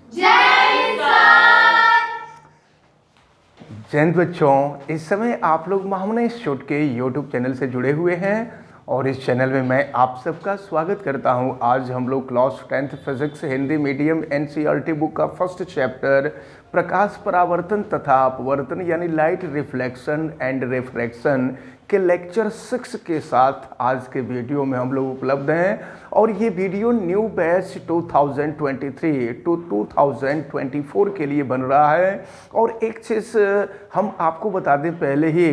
जय किसान। जय हिंद बच्चों, इस समय आप लोग महामना इंस्टीट्यूट के यूट्यूब चैनल से जुड़े हुए हैं और इस चैनल में मैं आप सबका स्वागत करता हूं। आज हम लोग class 10th physics Hindi medium NCERT book का फर्स्ट चैप्टर प्रकाश परावर्तन तथा अपवर्तन यानी लाइट रिफ्लेक्शन एंड रिफ्रैक्शन के लेक्चर 6 के साथ आज के वीडियो में हम लोग उपलब्ध हैं। और ये वीडियो न्यू बैच 2023 टू 2024 के लिए बन रहा है। और एक चीज़ हम आपको बता दें पहले ही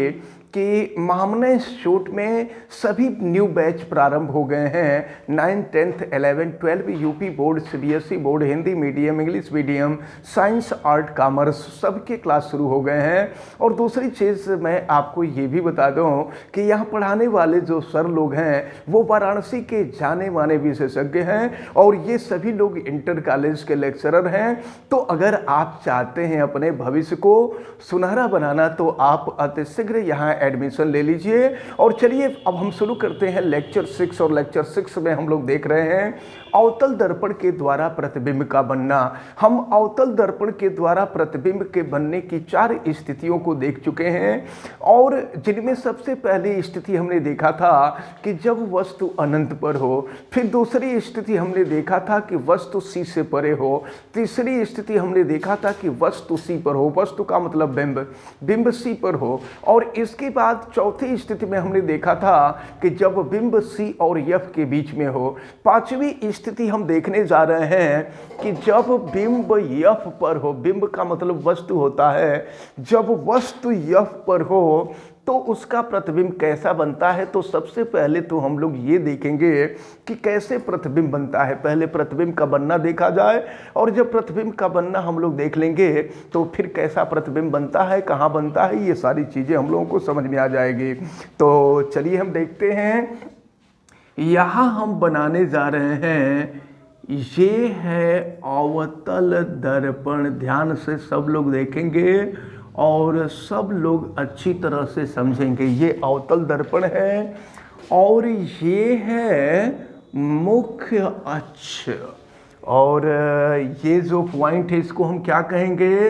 कि महामना इंस्टीट्यूट में सभी न्यू बैच प्रारंभ हो गए हैं। 9th 10th 11th 12 UP board, CBSE board, Hindi medium, English medium, science, art, commerce सबके क्लास शुरू हो गए हैं। और दूसरी चीज़ मैं आपको ये भी बता दूं कि यहाँ पढ़ाने वाले जो सर लोग हैं वो वाराणसी के जाने माने विशेषज्ञ हैं और ये सभी लोग इंटर कॉलेज के लेक्चरर हैं। तो अगर आप चाहते हैं अपने भविष्य को सुनहरा बनाना तो आप अतिशीघ्र यहाँ एडमिशन ले लीजिए। और चलिए अब हम शुरू करते हैं लेक्चर 6। और लेक्चर 6 में हम लोग देख रहे हैं अवतल दर्पण के द्वारा प्रतिबिंब का बनना। हम अवतल दर्पण के द्वारा प्रतिबिंब के बनने की 4 स्थितियों को देख चुके हैं और जिनमें सबसे पहली स्थिति हमने देखा था कि जब वस्तु अनंत पर हो, फिर दूसरी स्थिति हमने देखा था कि वस्तु सी से परे हो, तीसरी स्थिति हमने देखा था कि वस्तु सी पर हो, वस्तु का मतलब बिंब सी पर हो, और इसके बाद चौथी स्थिति में हमने देखा था कि जब बिंब सी और एफ के बीच में हो। पांचवी स्थिति हम देखने जा रहे हैं कि जब बिंब एफ पर हो, बिंब का मतलब वस्तु होता है, जब वस्तु एफ पर हो तो उसका प्रतिबिंब कैसा बनता है। तो सबसे पहले तो हम लोग ये देखेंगे कि कैसे प्रतिबिंब बनता है। पहले प्रतिबिंब का बनना देखा जाए और जब प्रतिबिंब का बनना हम लोग देख लेंगे तो फिर कैसा प्रतिबिंब बनता है, कहाँ बनता है, ये सारी चीज़ें हम लोगों को समझ में आ जाएगी। तो चलिए हम देखते हैं, यहाँ हम बनाने जा रहे हैं, ये है अवतल दर्पण। ध्यान से सब लोग देखेंगे और सब लोग अच्छी तरह से समझेंगे। ये अवतल दर्पण है और ये है मुख्य अक्ष। और ये जो पॉइंट है इसको हम क्या कहेंगे?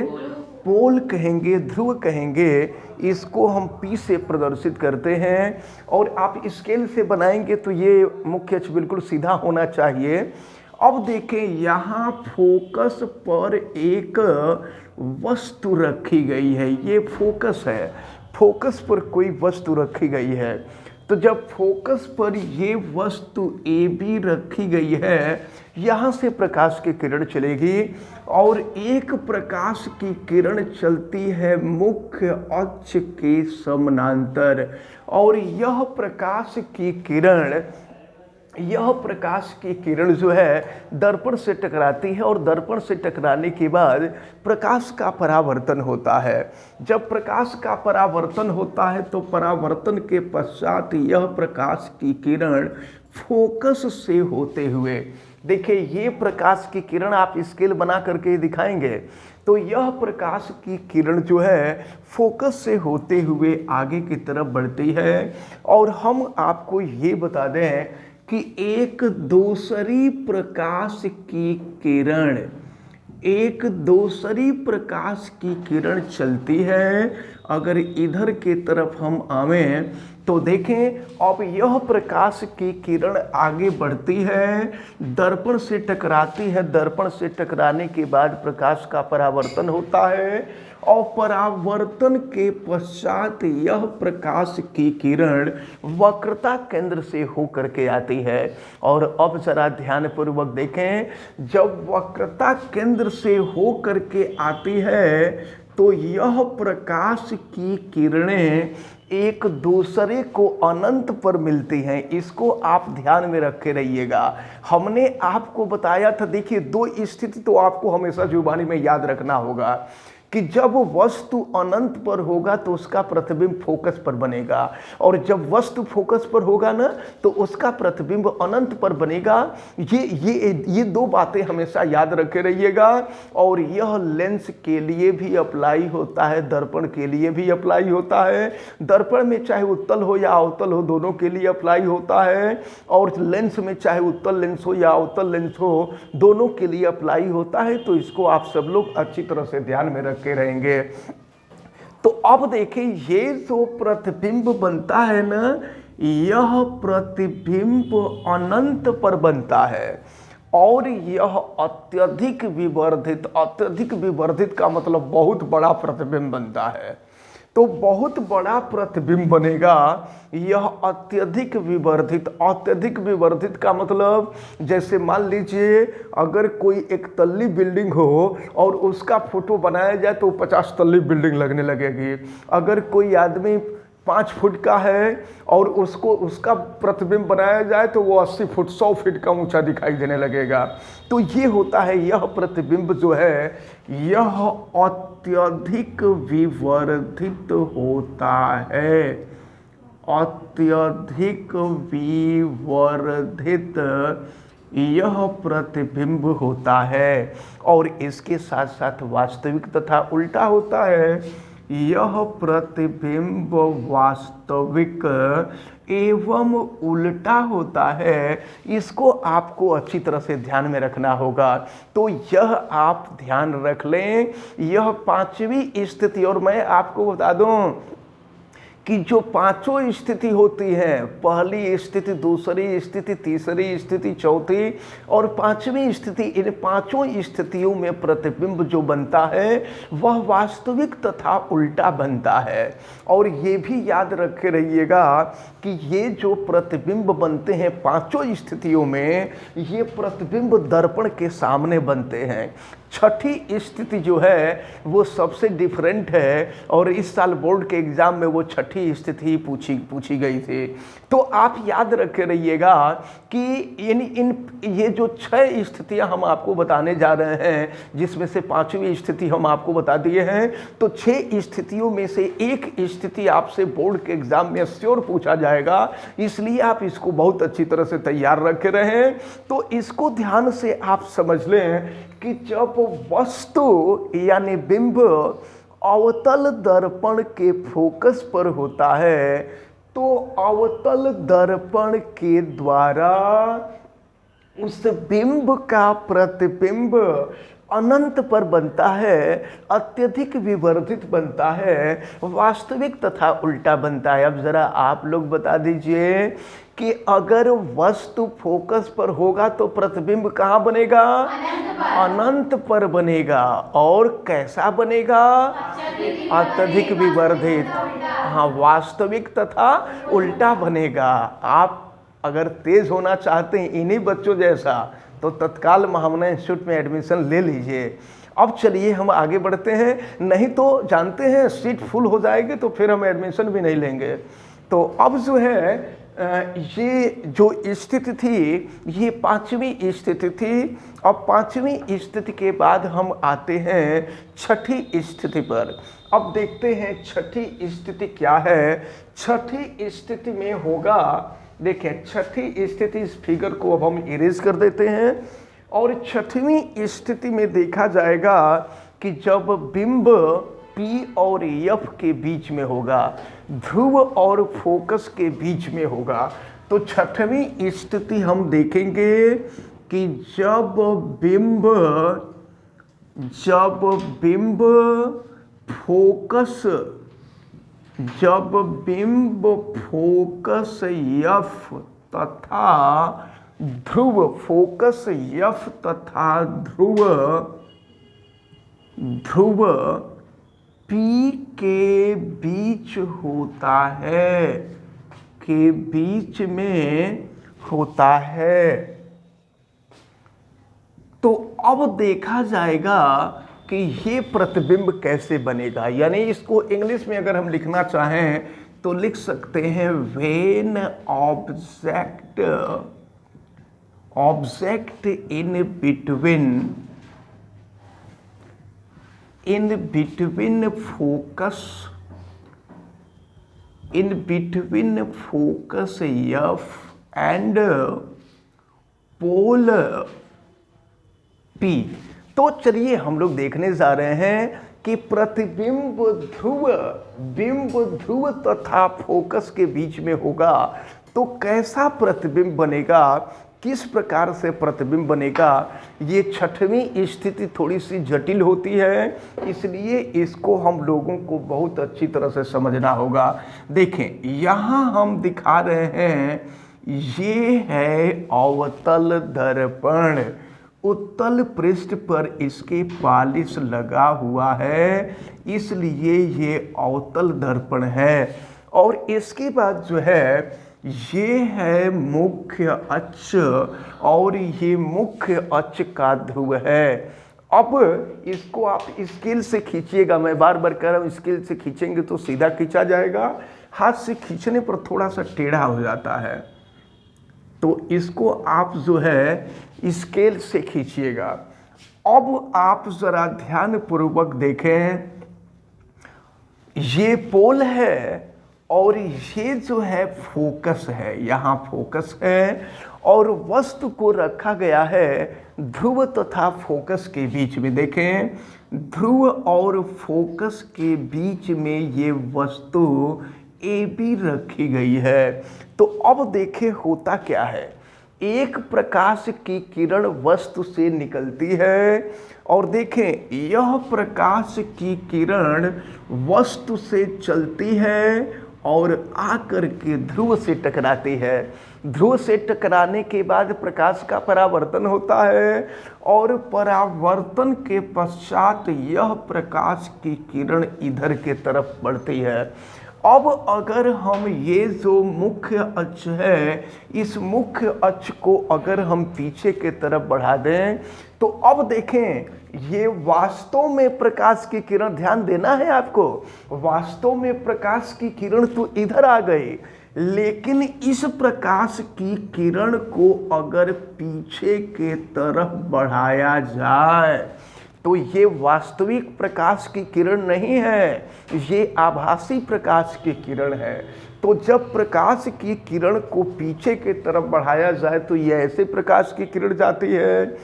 पोल कहेंगे, ध्रुव कहेंगे। इसको हम P से प्रदर्शित करते हैं और आप स्केल से बनाएंगे तो ये मुख्य अक्ष बिल्कुल सीधा होना चाहिए। अब देखें, यहाँ फोकस पर एक वस्तु रखी गई है। ये फोकस है, फोकस पर कोई वस्तु रखी गई है। तो जब फोकस पर ये वस्तु AB रखी गई है, यहाँ से प्रकाश की किरण चलेगी और एक प्रकाश की किरण चलती है मुख्य अक्ष के समानांतर। और यह प्रकाश की किरण जो है दर्पण से टकराती है और दर्पण से टकराने के बाद प्रकाश का परावर्तन होता है। जब प्रकाश का परावर्तन होता है तो परावर्तन के पश्चात यह प्रकाश की किरण फोकस से होते हुए, देखिए ये प्रकाश की किरण आप स्केल बना करके दिखाएंगे तो यह प्रकाश की किरण जो है फोकस से होते हुए आगे की तरफ बढ़ती है। और हम आपको ये बता दें कि एक दूसरी प्रकाश की किरण चलती है। अगर इधर की तरफ हम आवें तो देखें, अब यह प्रकाश की किरण आगे बढ़ती है, दर्पण से टकराती है, दर्पण से टकराने के बाद प्रकाश का परावर्तन होता है और परावर्तन के पश्चात यह प्रकाश की किरण वक्रता केंद्र से होकर के आती है। और अब जरा ध्यानपूर्वक देखें, जब वक्रता केंद्र से होकर के आती है तो यह प्रकाश की किरणें एक दूसरे को अनंत पर मिलती हैं। इसको आप ध्यान में रखे रहिएगा। हमने आपको बताया था, देखिए 2 स्थिति तो आपको हमेशा जुबानी में याद रखना होगा कि जब वस्तु अनंत पर होगा तो उसका प्रतिबिंब फोकस पर बनेगा, और जब वस्तु फोकस पर होगा ना तो उसका प्रतिबिंब अनंत पर बनेगा। ये दो बातें हमेशा याद रखे रहिएगा। और यह लेंस के लिए भी अप्लाई होता है, दर्पण के लिए भी अप्लाई होता है। दर्पण में चाहे उत्तल हो या अवतल हो, दोनों के लिए अप्लाई होता है। और लेंस में चाहे उत्तल लेंस हो या अवतल लेंस हो, दोनों के लिए अप्लाई होता है। तो इसको आप सब लोग अच्छी तरह से ध्यान में रख के रहेंगे। तो अब देखिए, ये जो प्रतिबिंब बनता है ना, यह प्रतिबिंब अनंत पर बनता है। और यह अत्यधिक विवर्धित का मतलब बहुत बड़ा प्रतिबिंब बनता है। तो बहुत बड़ा प्रतिबिंब बनेगा यह अत्यधिक विवर्धित का मतलब, जैसे मान लीजिए अगर कोई एक तल्ली बिल्डिंग हो और उसका फोटो बनाया जाए तो 50 तल्ली बिल्डिंग लगने लगेगी। अगर कोई आदमी 5 फुट का है और उसका प्रतिबिंब बनाया जाए तो वो 80 फुट 100 फीट का ऊंचा दिखाई देने लगेगा। तो ये होता है, यह प्रतिबिंब जो है यह अत्यधिक विवर्धित होता है। अत्यधिक विवर्धित यह प्रतिबिंब होता है। और इसके साथ साथ वास्तविक तथा उल्टा होता है। यह प्रतिबिंब वास्तविक एवं उल्टा होता है। इसको आपको अच्छी तरह से ध्यान में रखना होगा। तो यह आप ध्यान रख लें, यह 5वीं स्थिति। और मैं आपको बता दूं कि जो 5 स्थिति होती है, पहली स्थिति, दूसरी स्थिति, तीसरी स्थिति, चौथी और 5वीं स्थिति, इन 5 स्थितियों में प्रतिबिंब जो बनता है वह वास्तविक तथा उल्टा बनता है। और ये भी याद रखे रहिएगा कि ये जो प्रतिबिंब बनते हैं 5 स्थितियों में, ये प्रतिबिंब दर्पण के सामने बनते हैं। 6ठी स्थिति जो है वो सबसे डिफरेंट है, और इस साल बोर्ड के एग्जाम में वो 6ठी स्थिति पूछी गई थी। तो आप याद रखे रहिएगा कि ये जो 6 स्थितियां हम आपको बताने जा रहे हैं, जिसमें से 5वीं स्थिति हम आपको बता दिए हैं, तो 6 स्थितियों में से एक स्थिति आपसे बोर्ड के एग्जाम में श्योर पूछा जाएगा। इसलिए आप इसको बहुत अच्छी तरह से तैयार रखे रहें। तो इसको ध्यान से आप समझ लें कि जब वस्तु यानी बिंब अवतल दर्पण के फोकस पर होता है तो अवतल दर्पण के द्वारा उस बिंब का प्रतिबिंब अनंत पर बनता है, अत्यधिक विवर्धित बनता है, वास्तविक तथा उल्टा बनता है। अब जरा आप लोग बता दीजिए कि अगर वस्तु फोकस पर होगा तो प्रतिबिंब कहाँ बनेगा? अनंत पर बनेगा। और कैसा बनेगा? अत्यधिक विवर्धित। हाँ, वास्तविक तथा उल्टा बनेगा। आप अगर तेज होना चाहते हैं इन्हीं बच्चों जैसा तो तत्काल महामना इंस्टीट्यूट में एडमिशन ले लीजिए। अब चलिए हम आगे बढ़ते हैं, नहीं तो जानते हैं सीट फुल हो जाएगी तो फिर हम एडमिशन भी नहीं लेंगे। तो अब जो है ये जो स्थिति थी ये 5वीं स्थिति थी। अब 5वीं स्थिति के बाद हम आते हैं 6ठी स्थिति पर। अब देखते हैं 6ठी स्थिति क्या है। 6ठी स्थिति में होगा, देखिए 6ठी स्थिति, इस फिगर को अब हम इरेज कर देते हैं। और 6वीं स्थिति में देखा जाएगा कि जब बिंब P और F के बीच में होगा, ध्रुव और फोकस के बीच में होगा। तो 6वीं स्थिति हम देखेंगे कि जब बिंब फोकस F तथा ध्रुव, फोकस F तथा ध्रुव P के बीच होता है, के बीच में होता है। तो अब देखा जाएगा कि ये प्रतिबिंब कैसे बनेगा। यानी इसको इंग्लिश में अगर हम लिखना चाहें तो लिख सकते हैं when object in between in between focus F and pole P. तो चलिए हम लोग देखने जा रहे हैं कि प्रतिबिंब ध्रुव तथा फोकस के बीच में होगा तो कैसा प्रतिबिंब बनेगा, किस प्रकार से प्रतिबिंब बनेगा। ये छठवीं स्थिति थोड़ी सी जटिल होती है, इसलिए इसको हम लोगों को बहुत अच्छी तरह से समझना होगा। देखें यहाँ हम दिखा रहे हैं, ये है अवतल दर्पण, उत्तल पृष्ठ पर इसके पॉलिश लगा हुआ है, इसलिए ये अवतल दर्पण है। और इसके बाद जो है ये है मुख्य अक्ष, और ये मुख्य अक्ष का ध्रुव है। अब इसको आप स्केल से खींचिएगा, मैं बार बार कह रहा हूँ स्केल से खींचेंगे तो सीधा खींचा जाएगा, हाथ से खींचने पर थोड़ा सा टेढ़ा हो जाता है, तो इसको आप जो है स्केल से खींचिएगा। अब आप जरा ध्यान पूर्वक देखें, ये पोल है और ये जो है फोकस है, यहाँ फोकस है और वस्तु को रखा गया है ध्रुव तथा फोकस के बीच में। देखें ध्रुव और फोकस के बीच में ये वस्तु ए बी रखी गई है। तो अब देखें होता क्या है, एक प्रकाश की किरण वस्तु से निकलती है और देखें यह प्रकाश की किरण वस्तु से चलती है और आकर के ध्रुव से टकराती है। ध्रुव से टकराने के बाद प्रकाश का परावर्तन होता है और परावर्तन के पश्चात यह प्रकाश की किरण इधर के तरफ बढ़ती है। अब अगर हम ये जो मुख्य अक्ष है, इस मुख्य अक्ष को अगर हम पीछे के तरफ बढ़ा दें तो अब देखें ये वास्तव में प्रकाश की किरण, ध्यान देना है आपको, वास्तव में प्रकाश की किरण तो इधर आ गई, लेकिन इस प्रकाश की किरण को अगर पीछे के तरफ बढ़ाया जाए तो ये वास्तविक प्रकाश की किरण नहीं है, ये आभासी प्रकाश की किरण है। तो जब प्रकाश की किरण को पीछे के तरफ बढ़ाया जाए तो ये ऐसे प्रकाश की किरण जाती है।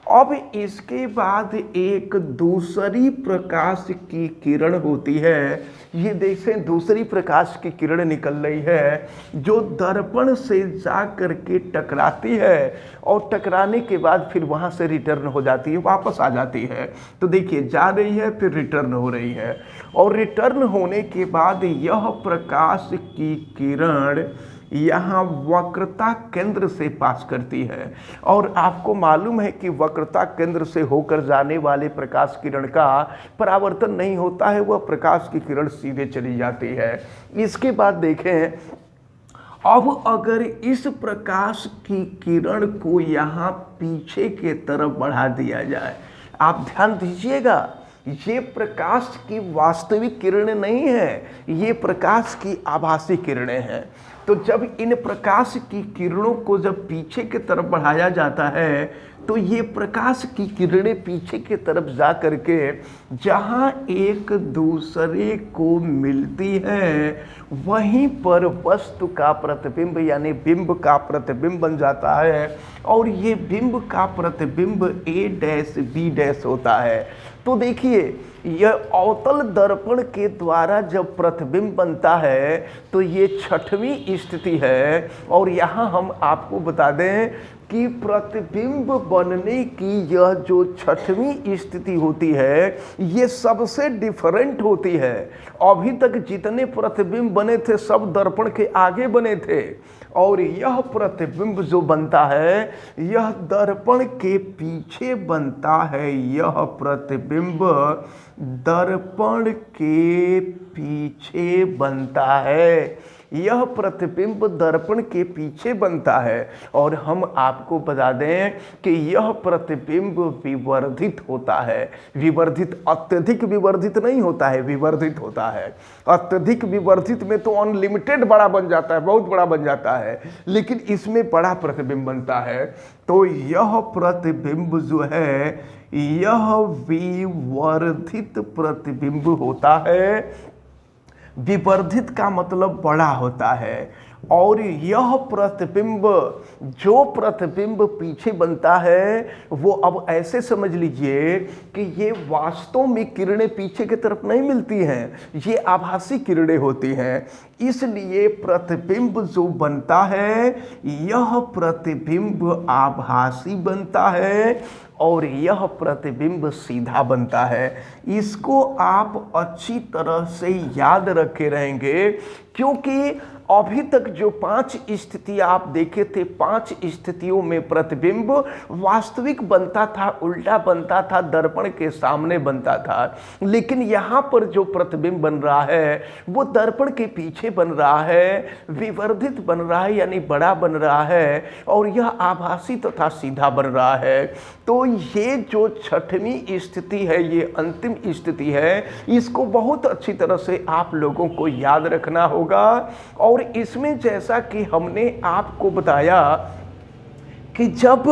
अब इसके बाद एक दूसरी प्रकाश की किरण होती है, ये देखें दूसरी प्रकाश की किरण निकल रही है जो दर्पण से जा कर के टकराती है और टकराने के बाद फिर वहाँ से रिटर्न हो जाती है, वापस आ जाती है। तो देखिए जा रही है फिर रिटर्न हो रही है और रिटर्न होने के बाद यह प्रकाश की किरण यहाँ वक्रता केंद्र से पास करती है और आपको मालूम है कि वक्रता केंद्र से होकर जाने वाले प्रकाश किरण का परावर्तन नहीं होता है, वह प्रकाश की किरण सीधे चली जाती है। इसके बाद देखें अब अगर इस प्रकाश की किरण को यहाँ पीछे के तरफ बढ़ा दिया जाए, आप ध्यान दीजिएगा ये प्रकाश की वास्तविक किरणें नहीं है, ये प्रकाश की आभासी किरणें हैं। तो जब इन प्रकाश की किरणों को जब पीछे की तरफ बढ़ाया जाता है तो ये प्रकाश की किरणें पीछे की तरफ जा करके जहाँ एक दूसरे को मिलती है वहीं पर वस्तु का प्रतिबिंब यानी बिंब का प्रतिबिंब बन जाता है और ये बिंब का प्रतिबिंब A डैश B डैश होता है। तो देखिए यह अवतल दर्पण के द्वारा जब प्रतिबिंब बनता है तो ये छठवीं स्थिति है और यहाँ हम आपको बता दें कि प्रतिबिंब बनने की यह जो छठवीं स्थिति होती है ये सबसे डिफरेंट होती है। अभी तक जितने प्रतिबिंब बने थे सब दर्पण के आगे बने थे और यह प्रतिबिंब जो बनता है यह दर्पण के पीछे बनता है। यह प्रतिबिंब दर्पण के पीछे बनता है। यह प्रतिबिंब दर्पण के पीछे बनता है। और हम आपको बता दें कि यह प्रतिबिंब विवर्धित होता है। विवर्धित, अत्यधिक विवर्धित नहीं होता है, विवर्धित होता है। अत्यधिक विवर्धित में तो अनलिमिटेड बड़ा बन जाता है, बहुत बड़ा बन जाता है, लेकिन इसमें बड़ा प्रतिबिंब बनता है। तो यह प्रतिबिंब जो है यह विवर्धित प्रतिबिंब होता है। विवर्धित का मतलब बड़ा होता है। और यह प्रतिबिंब, जो प्रतिबिंब पीछे बनता है वो अब ऐसे समझ लीजिए कि ये वास्तव में किरणें पीछे की तरफ नहीं मिलती हैं, ये आभासी किरणें होती हैं। इसलिए प्रतिबिंब जो बनता है यह प्रतिबिंब आभासी बनता है और यह प्रतिबिंब सीधा बनता है। इसको आप अच्छी तरह से याद रखे रहेंगे, क्योंकि अभी तक जो 5 स्थितियां आप देखे थे, 5 स्थितियों में प्रतिबिंब वास्तविक बनता था, उल्टा बनता था, दर्पण के सामने बनता था। लेकिन यहाँ पर जो प्रतिबिंब बन रहा है वो दर्पण के पीछे बन रहा है, विवर्धित बन रहा है, यानी बड़ा बन रहा है, और यह आभासी तथा सीधा बन रहा है। तो ये जो 6वीं स्थिति है, ये अंतिम स्थिति है, इसको बहुत अच्छी तरह से आप लोगों को याद रखना होगा। और इसमें जैसा कि हमने आपको बताया कि जब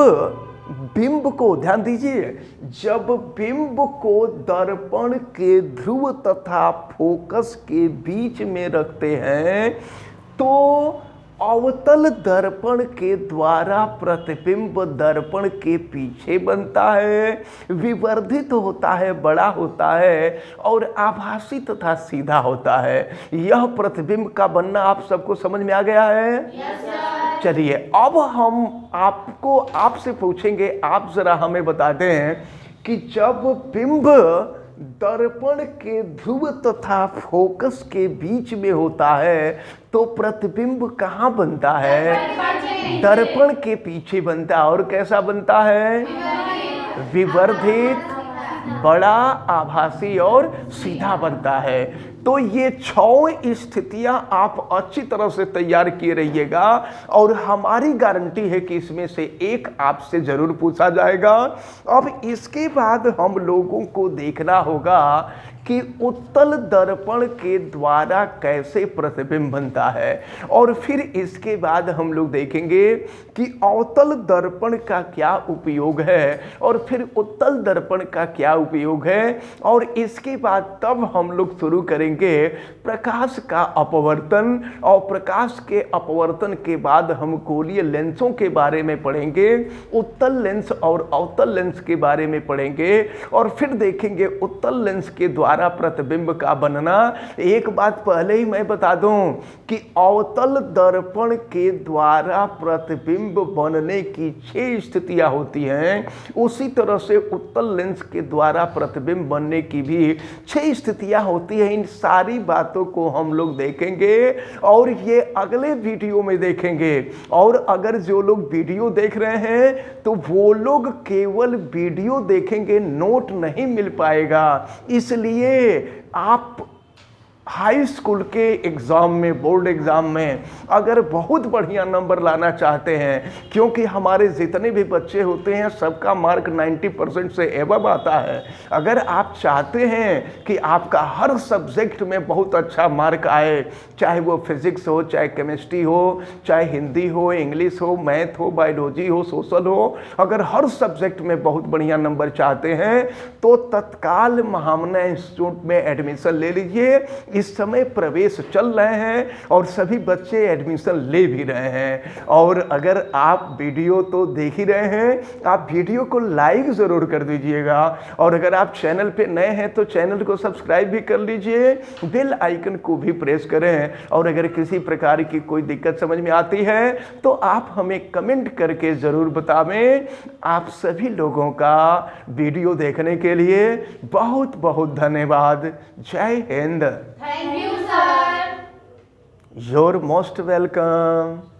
बिंब को, ध्यान दीजिए, जब बिंब को दर्पण के ध्रुव तथा फोकस के बीच में रखते हैं तो अवतल दर्पण के द्वारा प्रतिबिंब दर्पण के पीछे बनता है, विवर्धित होता है, बड़ा होता है और आभासी तथा सीधा होता है। यह प्रतिबिंब का बनना आप सबको समझ में आ गया है? यस। चलिए अब हम आपसे पूछेंगे, आप जरा हमें बता दें कि जब बिंब दर्पण के ध्रुव तथा फोकस के बीच में होता है तो प्रतिबिंब कहाँ बनता है? दर्पण के पीछे बनता है। और कैसा बनता है? विवर्धित, बड़ा, आभासी और सीधा बनता है। तो ये 6 स्थितियां आप अच्छी तरह से तैयार किए रहिएगा और हमारी गारंटी है कि इसमें से एक आपसे जरूर पूछा जाएगा। अब इसके बाद हम लोगों को देखना होगा कि उत्तल दर्पण के द्वारा कैसे प्रतिबिंब बनता है, और फिर इसके बाद हम लोग देखेंगे कि अवतल दर्पण का क्या उपयोग है और फिर उत्तल दर्पण का क्या उपयोग है, और इसके बाद तब हम लोग शुरू करेंगे प्रकाश का अपवर्तन, और प्रकाश के अपवर्तन के बाद हम गोलीय लेंसों के बारे में पढ़ेंगे, उत्तल लेंस और अवतल लेंस के बारे में पढ़ेंगे, और फिर देखेंगे उत्तल लेंस के द्वारा प्रतिबिंब का बनना। एक बात पहले ही मैं बता दूं कि अवतल दर्पण के द्वारा प्रतिबिंब बनने की 6 स्थितियां होती हैं, उसी तरह से उत्तल लेंस के द्वारा प्रतिबिंब बनने की भी 6 स्थितियां होती हैं। इन सारी बातों को हम लोग देखेंगे और ये अगले वीडियो में देखेंगे। और अगर जो लोग वीडियो देख रहे हैं तो वो लोग केवल वीडियो देखेंगे, नोट नहीं मिल पाएगा। इसलिए आप हाई स्कूल के एग्ज़ाम में, बोर्ड एग्ज़ाम में अगर बहुत बढ़िया नंबर लाना चाहते हैं, क्योंकि हमारे जितने भी बच्चे होते हैं सबका मार्क 90% से एबव आता है। अगर आप चाहते हैं कि आपका हर सब्जेक्ट में बहुत अच्छा मार्क आए, चाहे वो फिजिक्स हो, चाहे केमिस्ट्री हो, चाहे हिंदी हो, इंग्लिश हो, मैथ हो, बायोलॉजी हो, सोशल हो, अगर हर सब्जेक्ट में बहुत बढ़िया नंबर चाहते हैं तो तत्काल महामना इंस्टीट्यूट में एडमिशन ले लीजिए। इस समय प्रवेश चल रहे हैं और सभी बच्चे एडमिशन ले भी रहे हैं। और अगर आप वीडियो तो देख ही रहे हैं, आप वीडियो को लाइक ज़रूर कर दीजिएगा, और अगर आप चैनल पे नए हैं तो चैनल को सब्सक्राइब भी कर लीजिए, बेल आइकन को भी प्रेस करें। और अगर किसी प्रकार की कोई दिक्कत समझ में आती है तो आप हमें कमेंट करके ज़रूर बतावें। आप सभी लोगों का वीडियो देखने के लिए बहुत बहुत धन्यवाद। जय Hind. Thank you, sir. You're most welcome.